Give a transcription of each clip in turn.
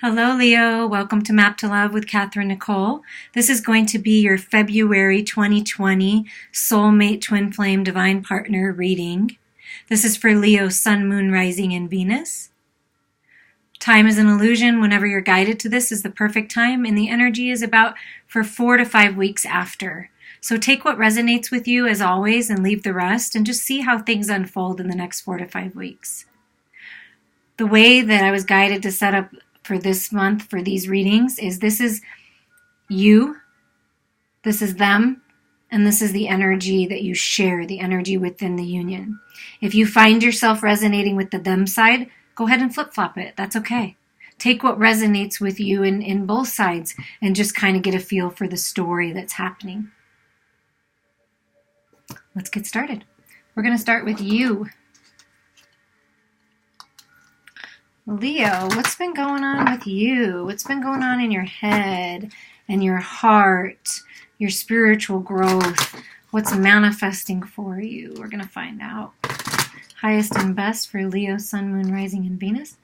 Hello, Leo. Welcome to Map to Love with Katherine Nichole. This is going to be your February 2020 Soulmate Twin Flame Divine Partner reading. This is for Leo, Sun, Moon, Rising, and Venus. Time is an illusion. Whenever you're guided to this is the perfect time, and the energy is about for 4 to 5 weeks after. So take what resonates with you as always and leave the rest, and just see how things unfold in the next 4 to 5 weeks. The way that I was guided to set up for this month for these readings is this is you, this is them, and this is the energy that you share, the energy within the union. If you find yourself resonating with the them side, go ahead and flip-flop it. That's okay. Take what resonates with you in both sides and just kind of get a feel for the story that's happening. Let's get started. We're going to start with you. Leo, what's been going on with you? What's been going on in your head and your heart, your spiritual growth? What's manifesting for you? We're going to find out. Highest and best for Leo, Sun, Moon, Rising, and Venus.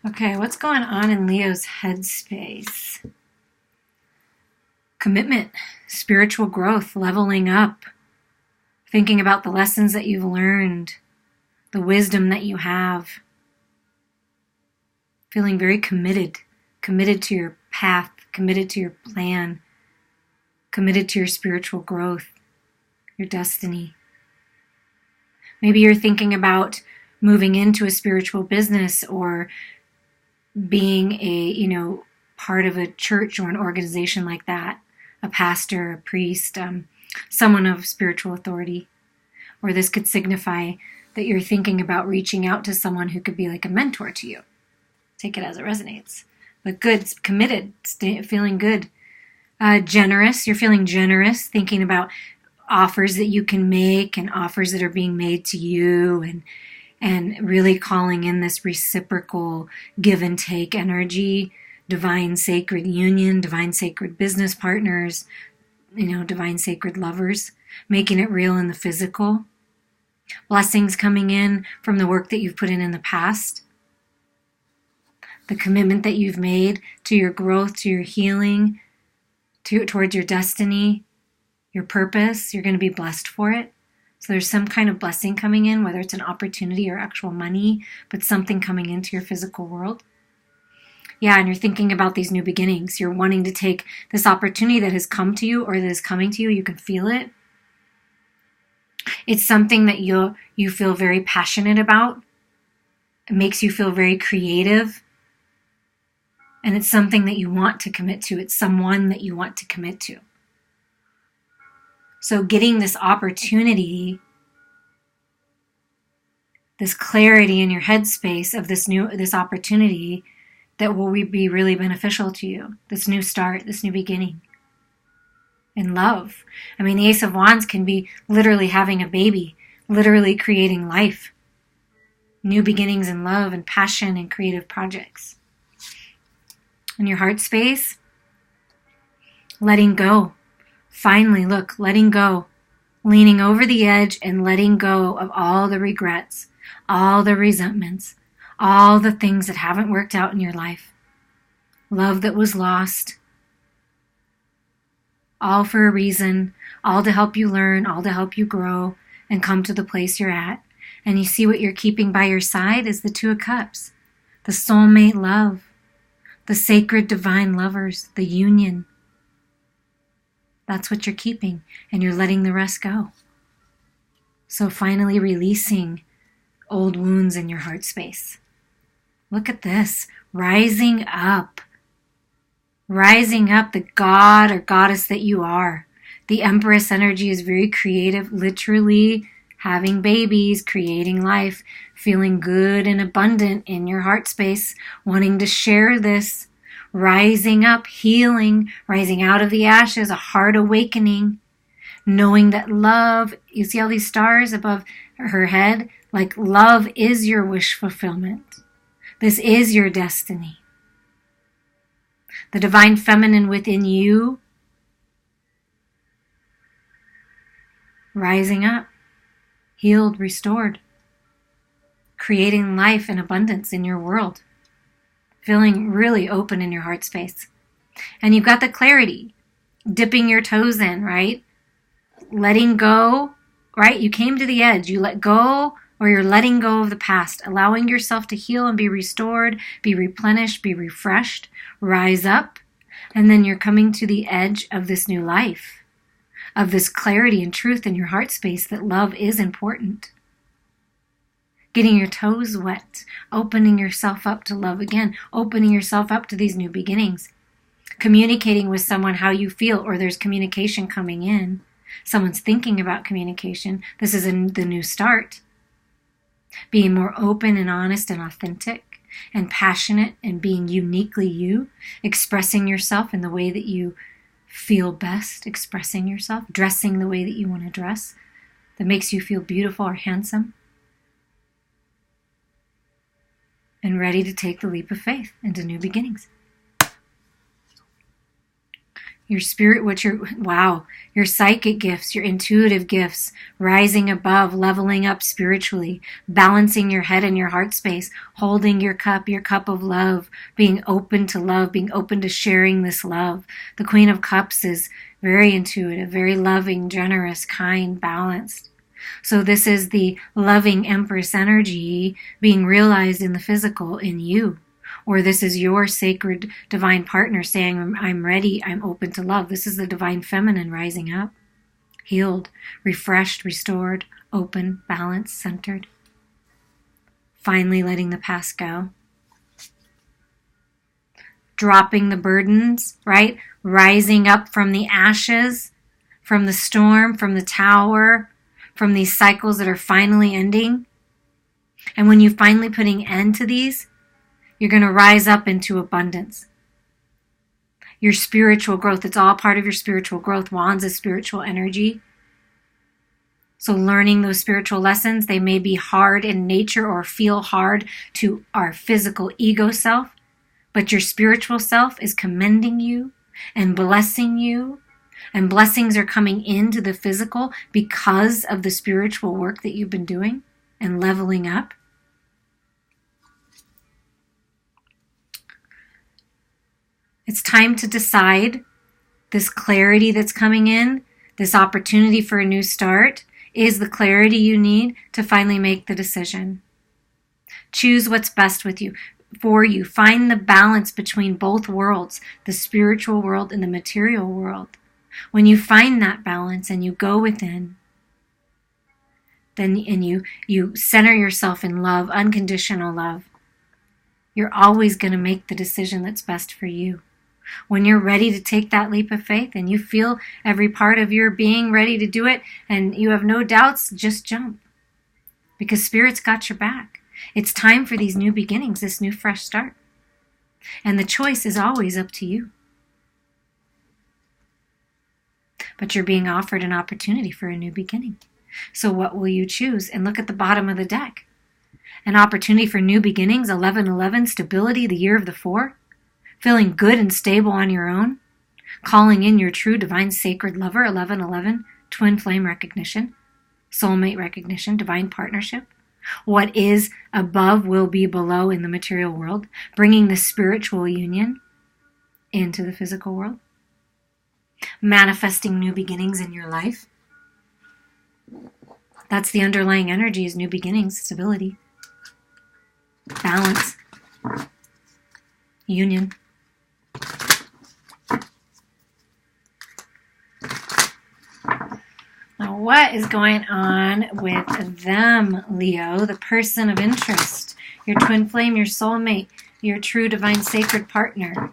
Okay, what's going on in Leo's headspace? Commitment, spiritual growth, leveling up, thinking about the lessons that you've learned, the wisdom that you have, feeling very committed to your path, committed to your plan, committed to your spiritual growth, your destiny. Maybe you're thinking about moving into a spiritual business or being a, part of a church or an organization like that. A pastor, a priest, someone of spiritual authority. Or this could signify that you're thinking about reaching out to someone who could be like a mentor to you. Take it as it resonates. But good, committed, feeling good. Generous, you're feeling generous, thinking about offers that you can make and offers that are being made to you and really calling in this reciprocal give and take energy. Divine sacred union, divine sacred business partners, divine sacred lovers, making it real in the physical. Blessings coming in from the work that you've put in the past. The commitment that you've made to your growth, to your healing, towards your destiny, your purpose. You're going to be blessed for it. So there's some kind of blessing coming in, whether it's an opportunity or actual money, but something coming into your physical world. Yeah, and you're thinking about these new beginnings. You're wanting to take this opportunity that has come to you or that is coming to you. You can feel it. It's something that you feel very passionate about. It makes you feel very creative. And it's something that you want to commit to. It's someone that you want to commit to. So getting this opportunity, this clarity in your headspace of this opportunity that will be really beneficial to you. This new start, this new beginning. In love. The Ace of Wands can be literally having a baby, literally creating life. New beginnings in love and passion and creative projects. In your heart space, letting go. Finally, look, letting go. Leaning over the edge and letting go of all the regrets, all the resentments, all the things that haven't worked out in your life. Love that was lost. All for a reason. All to help you learn. All to help you grow and come to the place you're at. And you see what you're keeping by your side is the Two of Cups. The soulmate love. The sacred divine lovers. The union. That's what you're keeping. And you're letting the rest go. So finally releasing old wounds in your heart space. Look at this, rising up, the god or goddess that you are. The Empress energy is very creative, literally having babies, creating life, feeling good and abundant in your heart space, wanting to share this, rising up, healing, rising out of the ashes, a heart awakening, knowing that love, you see all these stars above her head? Like love is your wish fulfillment. This is your destiny. The divine feminine within you rising up, healed, restored, creating life and abundance in your world, feeling really open in your heart space. And you've got the clarity, dipping your toes in, right? Letting go, right? You came to the edge, you let go, or you're letting go of the past, allowing yourself to heal and be restored, be replenished, be refreshed, rise up, and then you're coming to the edge of this new life, of this clarity and truth in your heart space that love is important. Getting your toes wet, opening yourself up to love again, opening yourself up to these new beginnings, communicating with someone how you feel, or there's communication coming in. Someone's thinking about communication. This is the new start. Being more open and honest and authentic and passionate and being uniquely you, expressing yourself in the way that you feel best, expressing yourself, dressing the way that you want to dress, that makes you feel beautiful or handsome, and ready to take the leap of faith into new beginnings. Your spirit, your psychic gifts, your intuitive gifts, rising above, leveling up spiritually, balancing your head and your heart space, holding your cup of love, being open to love, being open to sharing this love. The Queen of Cups is very intuitive, very loving, generous, kind, balanced. So this is the loving Empress energy being realized in the physical in you. Or this is your sacred divine partner saying, I'm ready, I'm open to love. This is the divine feminine rising up, healed, refreshed, restored, open, balanced, centered. Finally letting the past go. Dropping the burdens, right? Rising up from the ashes, from the storm, from the tower, from these cycles that are finally ending. And when you're finally putting end to these, you're going to rise up into abundance. Your spiritual growth, it's all part of your spiritual growth. Wands is spiritual energy. So learning those spiritual lessons, they may be hard in nature or feel hard to our physical ego self, but your spiritual self is commending you and blessing you, and blessings are coming into the physical because of the spiritual work that you've been doing and leveling up. It's time to decide. This clarity that's coming in, this opportunity for a new start, is the clarity you need to finally make the decision. Choose what's best for you. Find the balance between both worlds, the spiritual world and the material world. When you find that balance and you go within, then you center yourself in love, unconditional love, you're always going to make the decision that's best for you. When you're ready to take that leap of faith and you feel every part of your being ready to do it and you have no doubts, just jump. Because Spirit's got your back. It's time for these new beginnings, this new fresh start. And the choice is always up to you. But you're being offered an opportunity for a new beginning. So what will you choose? And look at the bottom of the deck. An opportunity for new beginnings, 1111, stability, the year of the 4. Feeling good and stable on your own, calling in your true divine sacred lover, 1111, twin flame recognition, soulmate recognition, divine partnership. What is above will be below in the material world, bringing the spiritual union into the physical world, manifesting new beginnings in your life. That's the underlying energy, is new beginnings, stability, balance, union. Now, what is going on with them, Leo, the person of interest, your twin flame, your soulmate, your true divine sacred partner?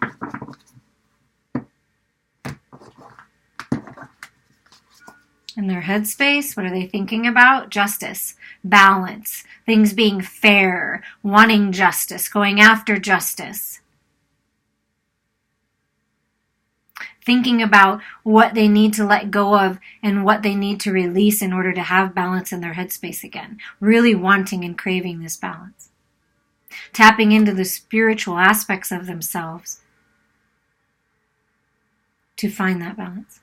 In their headspace, what are they thinking about? Justice, balance, things being fair, wanting justice, going after justice. Thinking about what they need to let go of and what they need to release in order to have balance in their headspace again. Really wanting and craving this balance. Tapping into the spiritual aspects of themselves to find that balance.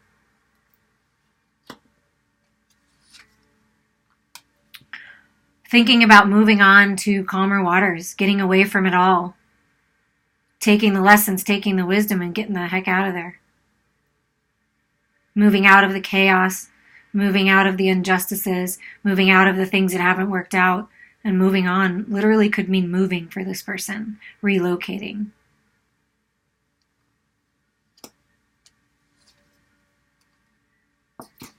Thinking about moving on to calmer waters, getting away from it all, taking the lessons, taking the wisdom, and getting the heck out of there. Moving out of the chaos, moving out of the injustices, moving out of the things that haven't worked out, and moving on literally could mean moving for this person, relocating.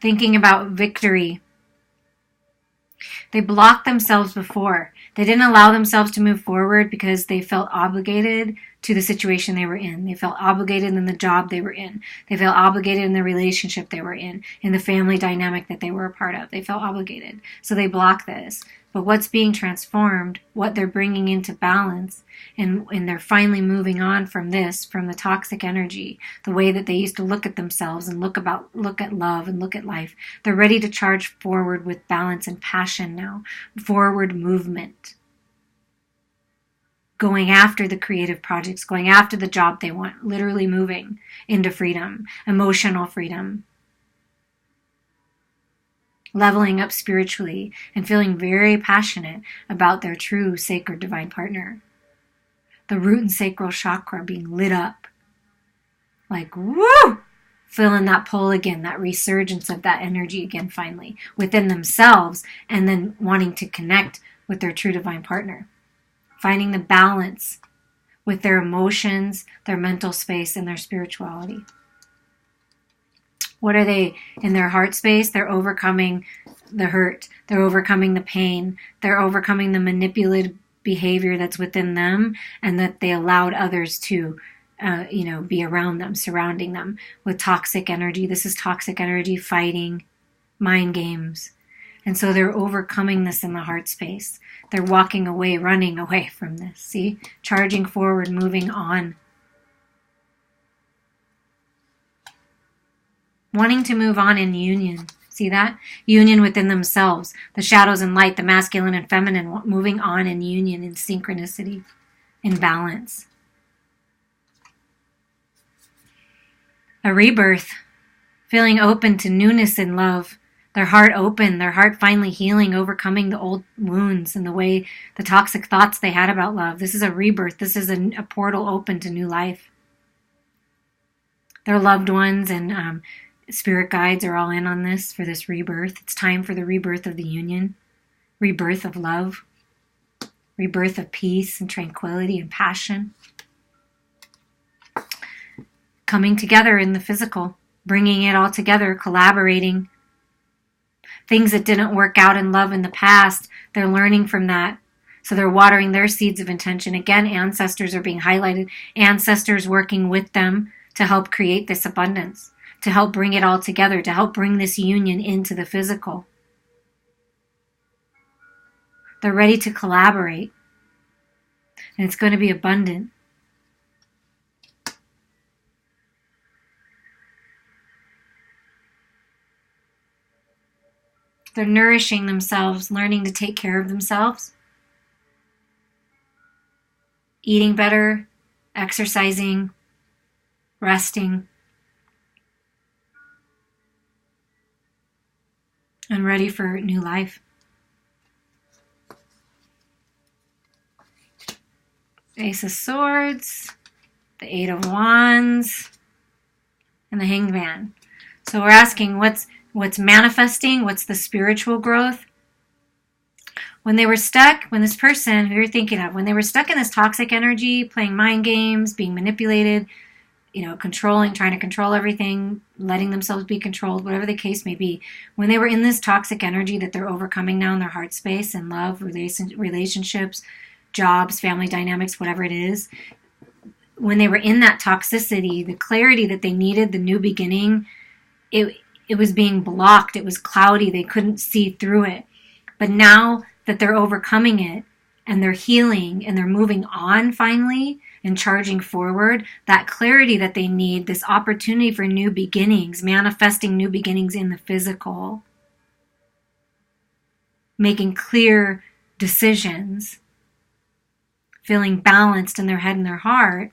Thinking about victory. They blocked themselves before. They didn't allow themselves to move forward because they felt obligated to the situation they were in. They felt obligated in the job they were in. They felt obligated in the relationship they were in the family dynamic that they were a part of. They felt obligated. So they block this. But what's being transformed, what they're bringing into balance, and they're finally moving on from this, from the toxic energy, the way that they used to look at themselves and look at love and look at life. They're ready to charge forward with balance and passion now. Forward movement. Going after the creative projects, going after the job they want, literally moving into freedom, emotional freedom. Leveling up spiritually and feeling very passionate about their true sacred divine partner. The root and sacral chakra being lit up. Like, woo! Feeling that pull again, that resurgence of that energy again finally within themselves, and then wanting to connect with their true divine partner. Finding the balance with their emotions, their mental space, and their spirituality. What are they in their heart space? They're overcoming the hurt. They're overcoming the pain. They're overcoming the manipulative behavior that's within them, and that they allowed others to, be around them, surrounding them with toxic energy. This is toxic energy, fighting, mind games. And so they're overcoming this in the heart space. They're walking away, running away from this. See? Charging forward, moving on. Wanting to move on in union. See that? Union within themselves. The shadows and light, the masculine and feminine, moving on in union, in synchronicity, in balance. A rebirth. Feeling open to newness in love. Their heart open, their heart finally healing, overcoming the old wounds and the toxic thoughts they had about love. This is a rebirth. This is a portal open to new life. Their loved ones and spirit guides are all in on this for this rebirth. It's time for the rebirth of the union, rebirth of love, rebirth of peace and tranquility and passion. Coming together in the physical, bringing it all together, collaborating. Things that didn't work out in love in the past, they're learning from that. So they're watering their seeds of intention. Again, ancestors are being highlighted. Ancestors working with them to help create this abundance, to help bring it all together, to help bring this union into the physical. They're ready to collaborate. And it's going to be abundant. They're nourishing themselves, learning to take care of themselves. Eating better, exercising, resting. And ready for new life. Ace of Swords, the Eight of Wands, and the Hanged Man. So we're asking what's manifesting, what's the spiritual growth? When they were stuck, when this person who you're thinking of, when they were stuck in this toxic energy, playing mind games, being manipulated, controlling, trying to control everything, letting themselves be controlled, whatever the case may be, when they were in this toxic energy that they're overcoming now in their heart space and love, relationships, jobs, family dynamics, whatever it is, when they were in that toxicity, the clarity that they needed, the new beginning, it was being blocked. It was cloudy. They couldn't see through it. But now that they're overcoming it and they're healing and they're moving on finally and charging forward, that clarity that they need, this opportunity for new beginnings, manifesting new beginnings in the physical, making clear decisions, feeling balanced in their head and their heart,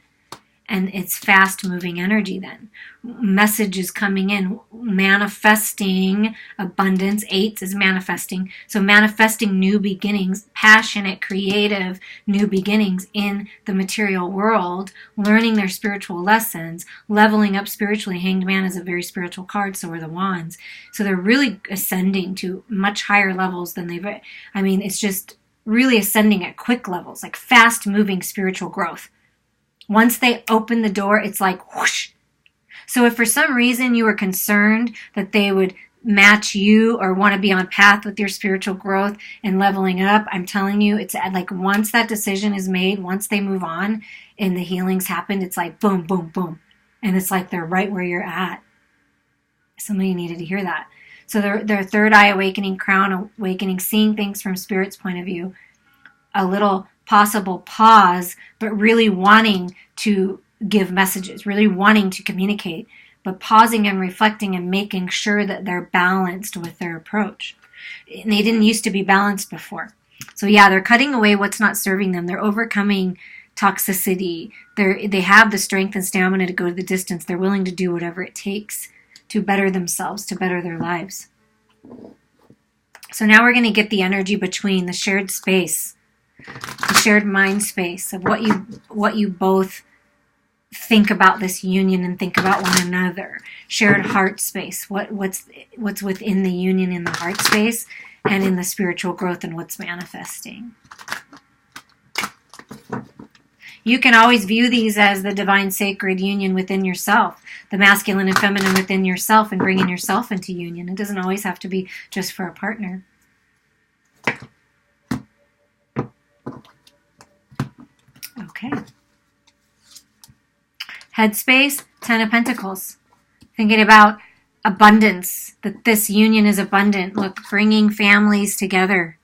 And it's fast-moving energy then. Messages coming in, manifesting abundance. 8 is manifesting. So manifesting new beginnings, passionate, creative new beginnings in the material world, learning their spiritual lessons, leveling up spiritually. Hanged Man is a very spiritual card, so are the Wands. So they're really ascending to much higher levels than it's just really ascending at quick levels, like fast-moving spiritual growth. Once they open the door, it's like whoosh. So if for some reason you were concerned that they would match you or want to be on path with your spiritual growth and leveling up, I'm telling you, it's like once that decision is made, once they move on and the healings happened, it's like boom, boom, boom. And it's like they're right where you're at. Somebody needed to hear that. So their third eye awakening, crown awakening, seeing things from Spirit's point of view, a little possible pause, but really wanting to give messages, really wanting to communicate, but pausing and reflecting and making sure that they're balanced with their approach. And they didn't used to be balanced before. So yeah, they're cutting away what's not serving them. They're overcoming toxicity. They have the strength and stamina to go the distance. They're willing to do whatever it takes to better themselves, to better their lives. So now we're going to get the energy between the shared space, the shared mind space of what you both think about this union and think about one another. Shared heart space, what's within the union in the heart space and in the spiritual growth and what's manifesting. You can always view these as the divine sacred union within yourself, the masculine and feminine within yourself, and bringing yourself into union. It doesn't always have to be just for a partner. Okay. Headspace, 10 of Pentacles. Thinking about abundance, that this union is abundant. Look, bringing families together.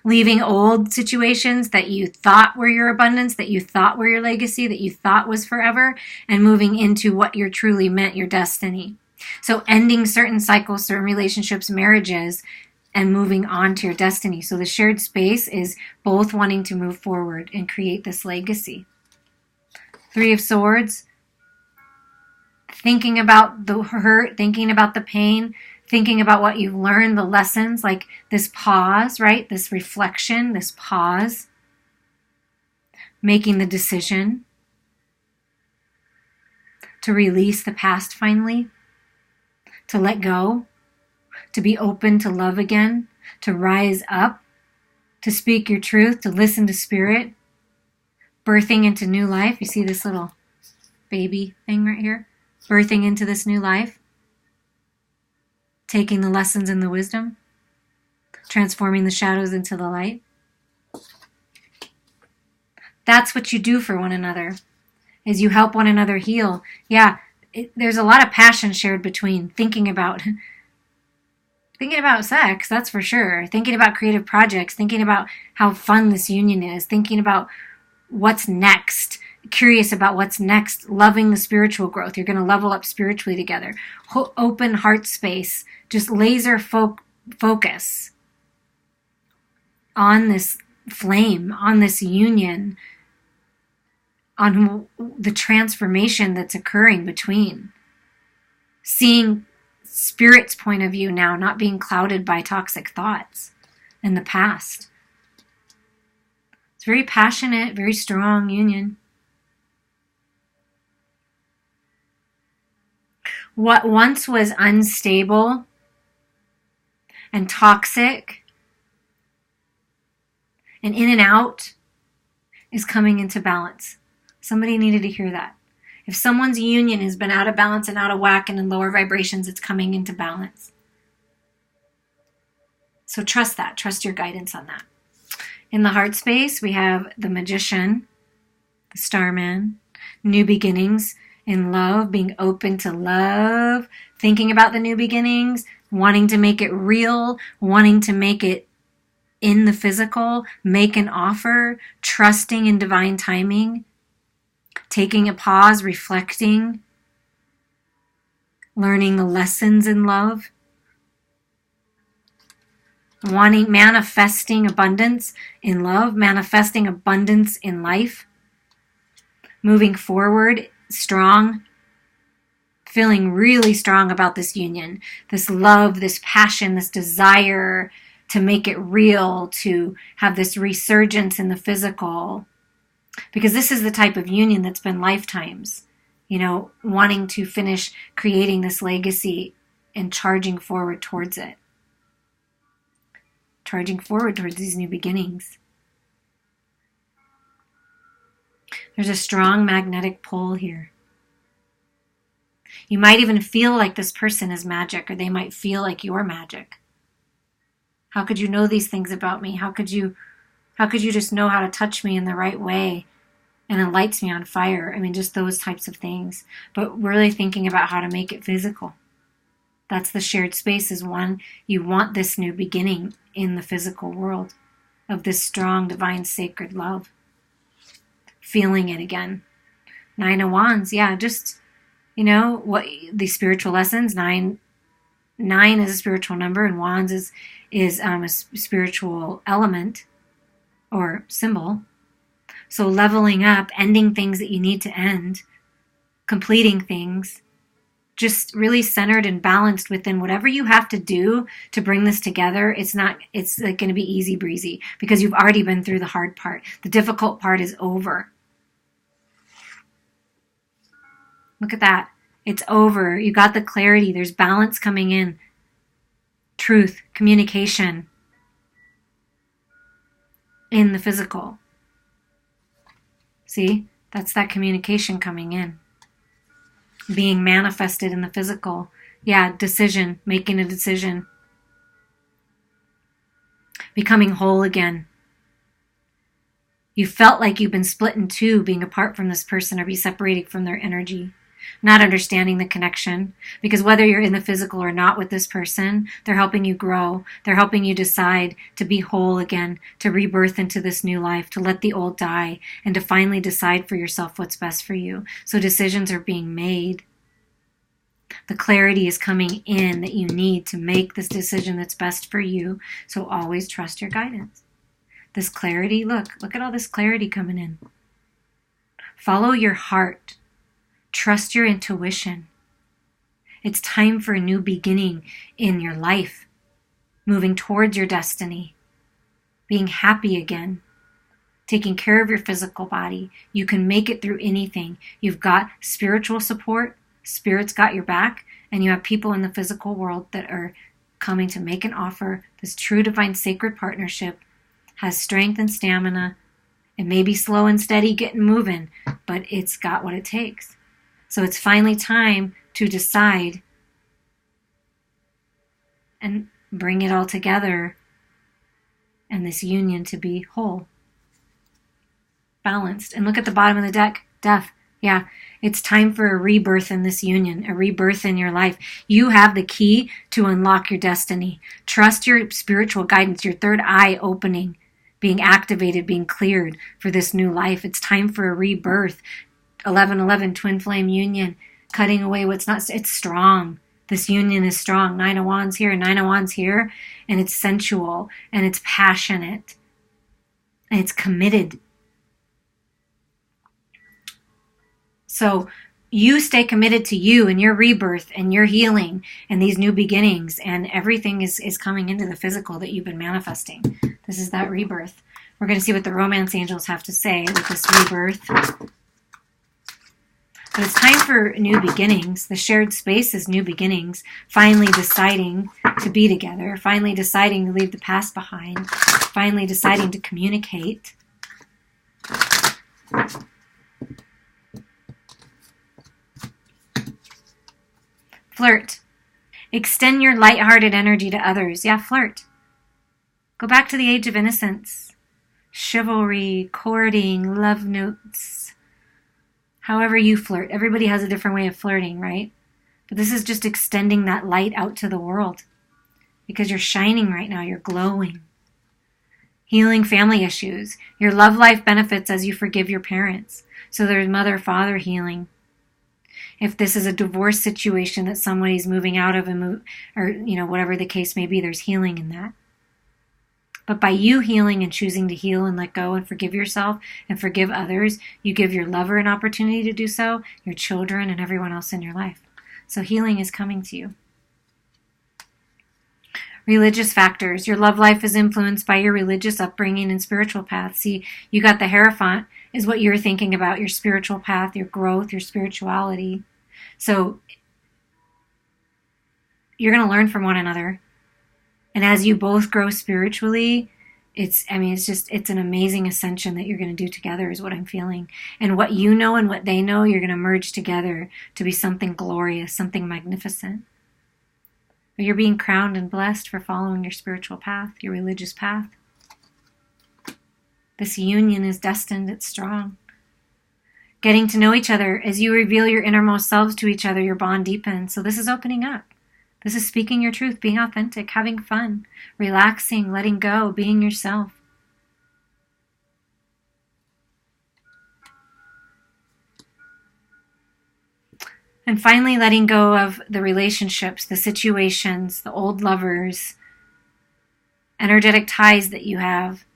Leaving old situations that you thought were your abundance, that you thought were your legacy, that you thought was forever, and moving into what you're truly meant, your destiny. So ending certain cycles, certain relationships, marriages, and moving on to your destiny. So the shared space is both wanting to move forward and create this legacy. 3 of Swords, thinking about the hurt, thinking about the pain, thinking about what you've learned, the lessons, like this pause, right? This reflection, this pause, making the decision to release the past finally, to let go, to be open to love again, to rise up, to speak your truth, to listen to Spirit, birthing into new life. You see this little baby thing right here? Birthing into this new life. Taking the lessons and the wisdom. Transforming the shadows into the light. That's what you do for one another, is you help one another heal. Yeah, there's a lot of passion shared between thinking about sex, that's for sure. Thinking about creative projects, thinking about how fun this union is, thinking about what's next, curious about what's next, loving the spiritual growth. You're going to level up spiritually together. Open heart space, just laser focus on this flame, on this union, on the transformation that's occurring between. Seeing Spirit's point of view now, not being clouded by toxic thoughts in the past. It's very passionate, very strong union. What once was unstable and toxic and in and out is coming into balance. Somebody needed to hear that. If someone's union has been out of balance and out of whack and in lower vibrations, it's coming into balance. So trust that. Trust your guidance on that. In the heart space, we have the Magician, the Starman, new beginnings in love, being open to love, thinking about the new beginnings, wanting to make it real, wanting to make it in the physical, make an offer, trusting in divine timing, taking a pause, reflecting, learning the lessons in love, manifesting abundance in love, manifesting abundance in life, moving forward, strong, feeling really strong about this union, this love, this passion, this desire to make it real, to have this resurgence in the physical. Because this is the type of union that's been lifetimes, wanting to finish creating this legacy and charging forward towards it. Charging forward towards these new beginnings. There's a strong magnetic pull here. You might even feel like this person is magic, or they might feel like you're magic. How could you know these things about me? How could you just know how to touch me in the right way and it lights me on fire? I mean, just those types of things. But really thinking about how to make it physical. That's the shared space, is one, you want this new beginning in the physical world of this strong, divine, sacred love. Feeling it again. 9 of Wands, yeah, just, what the spiritual lessons, 9 is a spiritual number, and Wands is a spiritual element or symbol. So leveling up, ending things that you need to end, completing things, just really centered and balanced within whatever you have to do to bring this together. It's like going to be easy breezy because you've already been through the hard part. The difficult part is over. Look at that. It's over. You got the clarity. There's balance coming in. Truth, communication in the physical. See? That's that communication coming in. Being manifested in the physical. Yeah, decision. Making a decision. Becoming whole again. You felt like you've been split in two, being apart from this person or be separated from their energy. Not understanding the connection, because whether you're in the physical or not with this person, they're helping you grow. They're helping you decide to be whole again, to rebirth into this new life, to let the old die, and to finally decide for yourself what's best for you. So decisions are being made. The clarity is coming in that you need to make this decision that's best for you. So always trust your guidance. This clarity, look at all this clarity coming in. Follow your heart. Trust your intuition. It's time for a new beginning in your life, moving towards your destiny, being happy again, taking care of your physical body. You can make it through anything. You've got spiritual support, Spirit's got your back, and you have people in the physical world that are coming to make an offer. This true divine sacred partnership has strength and stamina. It may be slow and steady getting moving, but it's got what it takes. So it's finally time to decide and bring it all together and this union to be whole, balanced. And look at the bottom of the deck, Death. Yeah, it's time for a rebirth in this union, a rebirth in your life. You have the key to unlock your destiny. Trust your spiritual guidance, your third eye opening, being activated, being cleared for this new life. It's time for a rebirth. 11-11, twin flame union, cutting away what's not, it's strong. This union is strong. 9 of Wands here, 9 of Wands here, and it's sensual, and it's passionate, and it's committed. So you stay committed to you and your rebirth and your healing and these new beginnings, and everything is coming into the physical that you've been manifesting. This is that rebirth. We're going to see what the romance angels have to say with this rebirth. But it's time for new beginnings. The shared space is new beginnings. Finally deciding to be together. Finally deciding to leave the past behind. Finally deciding to communicate. Flirt. Extend your lighthearted energy to others. Yeah, flirt. Go back to the age of innocence. Chivalry, courting, love notes. However you flirt. Everybody has a different way of flirting, right? But this is just extending that light out to the world. Because you're shining right now. You're glowing. Healing family issues. Your love life benefits as you forgive your parents. So there's mother-father healing. If this is a divorce situation that somebody's moving out of or whatever the case may be, there's healing in that. But by you healing and choosing to heal and let go and forgive yourself and forgive others, you give your lover an opportunity to do so, your children and everyone else in your life. So healing is coming to you. Religious factors. Your love life is influenced by your religious upbringing and spiritual path. See, you got the Hierophant is what you're thinking about, your spiritual path, your growth, your spirituality. So you're going to learn from one another. And as you both grow spiritually, it's an amazing ascension that you're going to do together is what I'm feeling. And what you know and what they know, you're going to merge together to be something glorious, something magnificent. But you're being crowned and blessed for following your spiritual path, your religious path. This union is destined, it's strong. Getting to know each other, as you reveal your innermost selves to each other, your bond deepens. So this is opening up. This is speaking your truth, being authentic, having fun, relaxing, letting go, being yourself. And finally, letting go of the relationships, the situations, the old lovers, energetic ties that you have,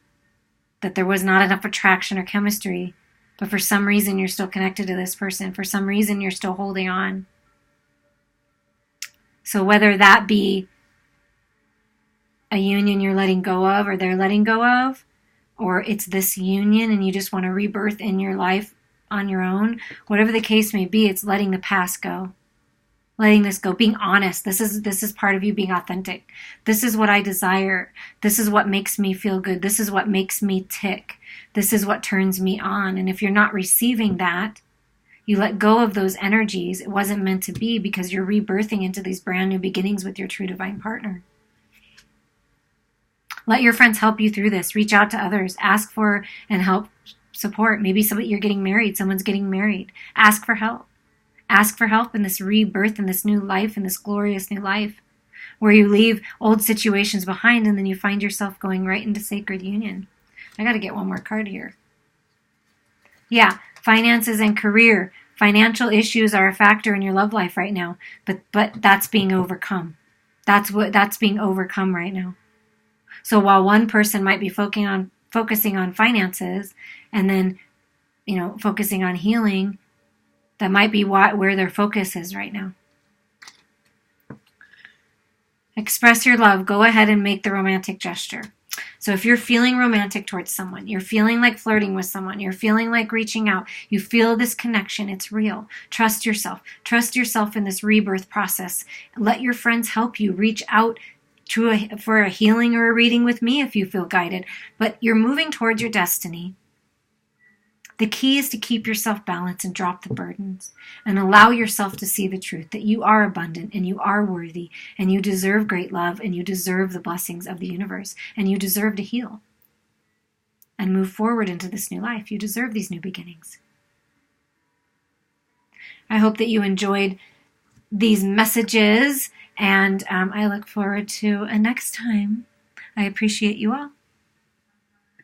that there was not enough attraction or chemistry, but for some reason you're still connected to this person. For some reason you're still holding on. So whether that be a union you're letting go of or they're letting go of, or it's this union and you just want to rebirth in your life on your own, whatever the case may be, it's letting the past go. Letting this go, being honest. This is part of you being authentic. This is what I desire. This is what makes me feel good. This is what makes me tick. This is what turns me on. And if you're not receiving that, you let go of those energies. It wasn't meant to be because you're rebirthing into these brand new beginnings with your true divine partner. Let your friends help you through this. Reach out to others. Ask for and help support. Maybe you're getting married. Someone's getting married. Ask for help. Ask for help in this rebirth, in this new life, in this glorious new life, where you leave old situations behind and then you find yourself going right into sacred union. I got to get one more card here. Yeah, finances and career. Financial issues are a factor in your love life right now, but that's being overcome. That's being overcome right now. So while one person might be focusing on finances and then, focusing on healing, that might be where their focus is right now. Express your love. Go ahead and make the romantic gesture. So if you're feeling romantic towards someone, you're feeling like flirting with someone, you're feeling like reaching out, you feel this connection, it's real. Trust yourself. Trust yourself in this rebirth process. Let your friends help you. Reach out for a healing or a reading with me if you feel guided. But you're moving towards your destiny. The key is to keep yourself balanced and drop the burdens and allow yourself to see the truth that you are abundant and you are worthy and you deserve great love and you deserve the blessings of the universe and you deserve to heal and move forward into this new life. You deserve these new beginnings. I hope that you enjoyed these messages and I look forward to a next time. I appreciate you all.